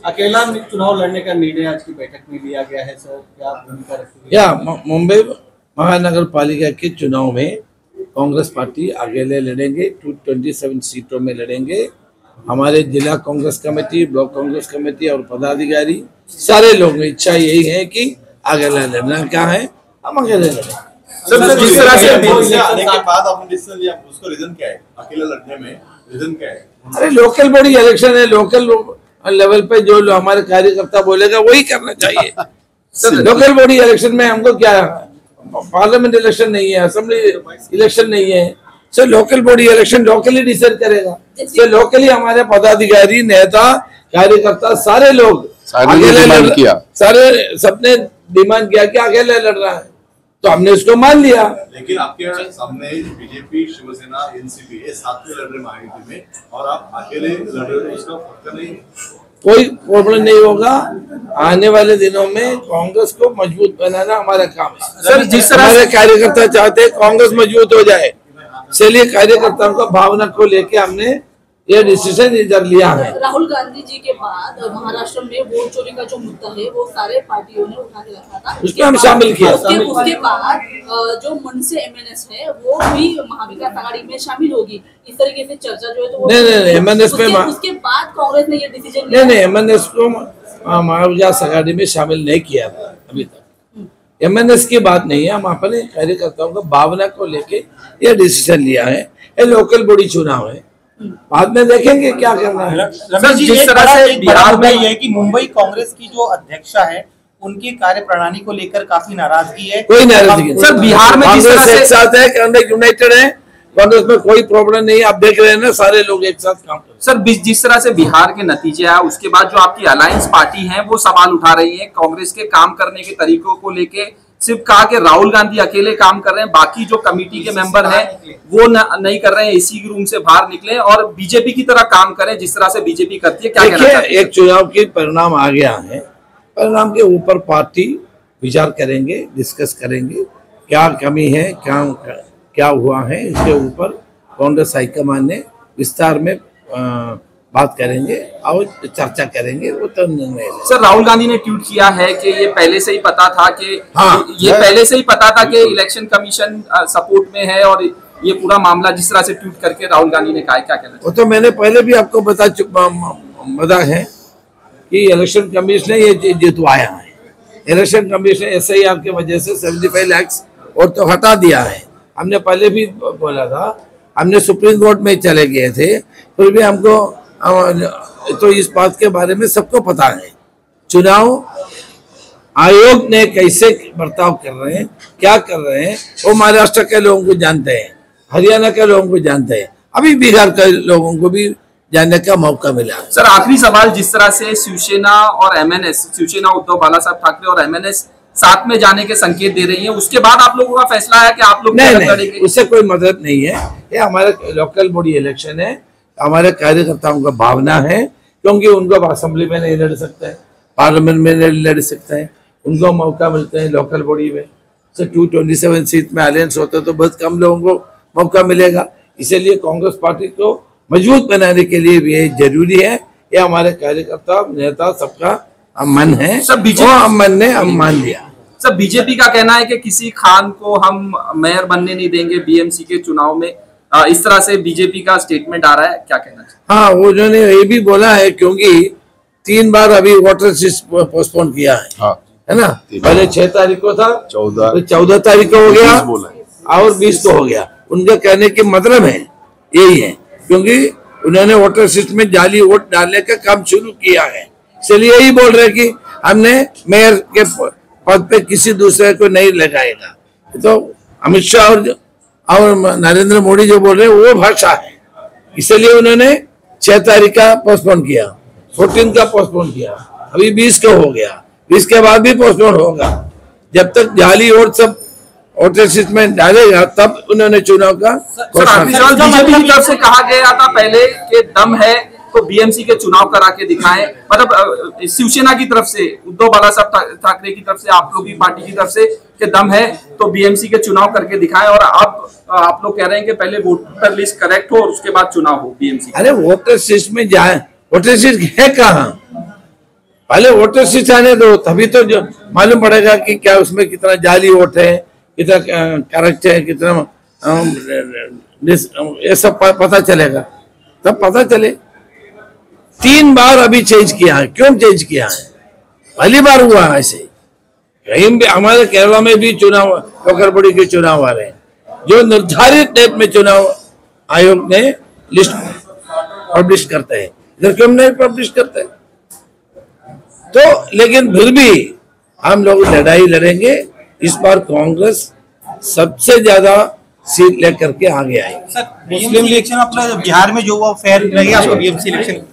अकेला चुनाव लड़ने का निर्णय आज की बैठक में लिया गया है सर, क्या भूमिका रखेंगे? या मुंबई महानगर पालिका के चुनाव में कांग्रेस पार्टी अकेले लड़ेंगे, 227 सीटों में लड़ेंगे। हमारे जिला Congress committee, block Congress committee और पदाधिकारी सारे लोगों की इच्छा यही है कि अकेला लड़ना क्या है, हम अकेले लड़ें। सर जिस तरह से आने के बाद आपने डिसीजन लिया, उसको रीजन क्या है? अकेला लड़ने में रीजन क्या है? अरे लोकल बॉडी इलेक्शन है, लोकल लेवल पे जो हमारे कार्यकर्ता बोलेगा वही करना चाहिए। लोकल बॉडी इलेक्शन में हमको क्या, पार्लियामेंट इलेक्शन नहीं है, असेंबली इलेक्शन नहीं है, sir local body election locally decide करेगा। सर लोकली हमारे पदाधिकारी, नेता, कार्यकर्ता सारे लोग सबने डिमांड किया कि अकेले लड़ रहा है, तो हमने उसको मान लिया। लेकिन आपके सामने बीजेपी, शिवसेना, एनसीपी ये साथ में लड़ रहे महायुति में, और आप अकेले लड़ रहे हो, उसका फर्क नहीं? कोई प्रॉब्लम नहीं होगा। आने वाले दिनों में कांग्रेस को मजबूत बनाना हमारा काम है। सर जिस तरह हमारे कार्यकर्ता चाहते हैं कांग्रेस मजबूत हो जाए, इसलिए कार्यकर्ताओं को भावना को लेके हमने ये डिसीजन इधर लिया है। राहुल गांधी जी के बाद महाराष्ट्र में वोट चोरी का जो मुद्दा है वो सारे पार्टियों ने उठा के रखा था, उसमें हम शामिल किया। उसके बाद जो मनसे एमएनएस है वो भी महाविकास आघाड़ी में शामिल होगी, इस तरीके से चर्चा जो है तो नहीं एमएनएस में उसके बाद कांग्रेस ने ये डिसीजन नहीं एमएनएस को महाविकास आघाड़ी में शामिल नहीं किया था अभी तक। एमएनएस की बात नहीं है, हम अपने कार्यकर्ताओं को भावना को लेके ये डिसीजन लिया है। ये लोकल बॉडी चुनाव है, बाद में देखेंगे क्या करना है। सर जिस तरह से बिहार में ये है कि मुंबई कांग्रेस की जो अध्यक्षा है उनकी कार्यप्रणाली को लेकर काफी नाराजगी है। कोई नाराजगी सर बिहार में जिस तरह से एक साथ है, कांग्रेस यूनाइटेड है, कांग्रेस में कोई प्रॉब्लम नहीं है। आप देख रहे हैं ना, सारे लोग एक साथ काम कर रहे हैं। सर जिस तरह से बिहार के नतीजे आए उसके बाद जो आपकी अलायंस पार्टी है वो सवाल उठा रही है कांग्रेस के काम करने के तरीकों को लेके। सिर्फ कहा कि राहुल गांधी अकेले काम कर रहे हैं, बाकी जो कमेटी के मेंबर हैं वो नहीं कर रहे हैं, इसी रूम से बाहर निकले और बीजेपी की तरह काम करें जिस तरह से बीजेपी करती है। क्या कहना चाहते हैं? एक चुनाव की परिणाम आ गया है, परिणाम के ऊपर पार्टी विचार करेंगे, डिस्कस करेंगे क्या कमी है, क्या हुआ है, इसके ऊपर कांग्रेस हाईकमान ने विस्तार में बात करेंगे और चर्चा करेंगे, वो तो निर्णय। सर राहुल गांधी ने ट्वीट किया है कि ये पहले से ही पता था कि पहले से ही पता था कि इलेक्शन कमीशन सपोर्ट में है और ये पूरा मामला जिस तरह से ट्वीट करके राहुल गांधी ने कहा, क्या कहना? वो तो मैंने पहले भी आपको बता है कि इलेक्शन कमीशन ने ये जितवाया है। इलेक्शन कमीशन SIR की वजह से 75 लाख और तो हटा दिया है। हमने पहले भी बोला था, हमने सुप्रीम कोर्ट में चले गए थे, फिर भी हमको तो इस बात के बारे में सबको पता है चुनाव आयोग ने कैसे बर्ताव कर रहे हैं, क्या कर रहे हैं, वो महाराष्ट्र के लोगों को जानते हैं, हरियाणा के लोगों को जानते हैं, अभी बिहार के लोगों को भी जानने का मौका मिला। सर आखिरी सवाल, जिस तरह से शिवसेना और MNS, शिवसेना उद्धव बाला साहब ठाकरे और MNS साथ में जाने के संकेत दे रही है, उसके बाद आप लोगों का फैसला है कि आप लोग नहीं, उससे कोई मतलब नहीं है। ये हमारे लोकल बॉडी इलेक्शन है, हमारे कार्यकर्ताओं का भावना है, क्योंकि उनको असेंबली में नहीं लड़ सकते हैं, पार्लियामेंट में नहीं लड़ सकते हैं, उनको मौका मिलते हैं लोकल बॉडी में। सर 227 सीट में अलायंस होता है तो बहुत कम लोगों को मौका मिलेगा, इसलिए कांग्रेस पार्टी को मजबूत बनाने के लिए भी जरूरी है। ये हमारे कार्यकर्ता, नेता सबका मन है, सब मन ने हम मान लिया। सब बीजेपी का कहना है कि किसी खान को हम मेयर बनने नहीं देंगे BMC के चुनाव में, इस तरह से बीजेपी का स्टेटमेंट आ रहा है, क्या कहना चाहिए? हाँ, वो उन्होंने ये भी बोला है, क्योंकि 3 बार अभी वाटर लिस्ट पोस्टपोन किया है। हाँ, है ना, पहले 6 तारीख को था, 14 तारीख को हो गया और 20 को हो गया। उनका कहने के मतलब है यही है, क्योंकि उन्होंने वोटर लिस्ट में जाली वोट डालने का काम शुरू किया है, इसलिए यही बोल रहे कि हमने मेयर के पद पे किसी दूसरे को नहीं लगाएगा। तो अमित शाह और नरेंद्र मोदी जो बोल रहे हैं वो भाषा है, इसलिए उन्होंने 6 तारीख का पोस्टपोन किया, 14 का पोस्टपोन किया, अभी 20 को हो गया, 20 के बाद भी पोस्टपोन होगा। जब तक जाली वोट सब वोटर लिस्ट में डालेगा तब उन्होंने चुनाव का। बीजेपी की तरफ से कहा गया था पहले कि दम है तो BMC के चुनाव करा के दिखाएं, मतलब शिवसेना की तरफ से, उद्धव बाला साहब ठाकरे की तरफ से, आप लोग की पार्टी की तरफ से कि दम है तो BMC के चुनाव करके दिखाएं, और अब आप लोग कह रहे हैं कि पहले वोटर लिस्ट करेक्ट हो और उसके बाद चुनाव हो BMC। अरे वोटर लिस्ट में जाए, वोटर लिस्ट है कहाँ? पहले वोटर लिस्ट आने दो, तभी तो जो मालूम पड़ेगा कि क्या उसमें कितना जाली वोट है, कितना करेक्ट है, कितना ये सब पता चलेगा, तब पता चले। 3 बार अभी चेंज किया है, क्यों चेंज किया है? पहली बार हुआ ऐसे। कहीं भी हमारे केरला में भी चुनाव, कोकरबड़ी के चुनाव आ रहे हैं, जो निर्धारित डेट में चुनाव आयोग ने लिस्ट पब्लिश करते हैं, इधर क्यों नहीं पब्लिश करते? तो लेकिन फिर भी हम लोग लड़ाई लड़ेंगे। इस बार कांग्रेस सबसे ज्यादा सीट लेकर के आगे आएगी। सर, मुस्लिम इलेक्शन अपना बिहार में जो हुआ फेयर लगे आपको? BMC election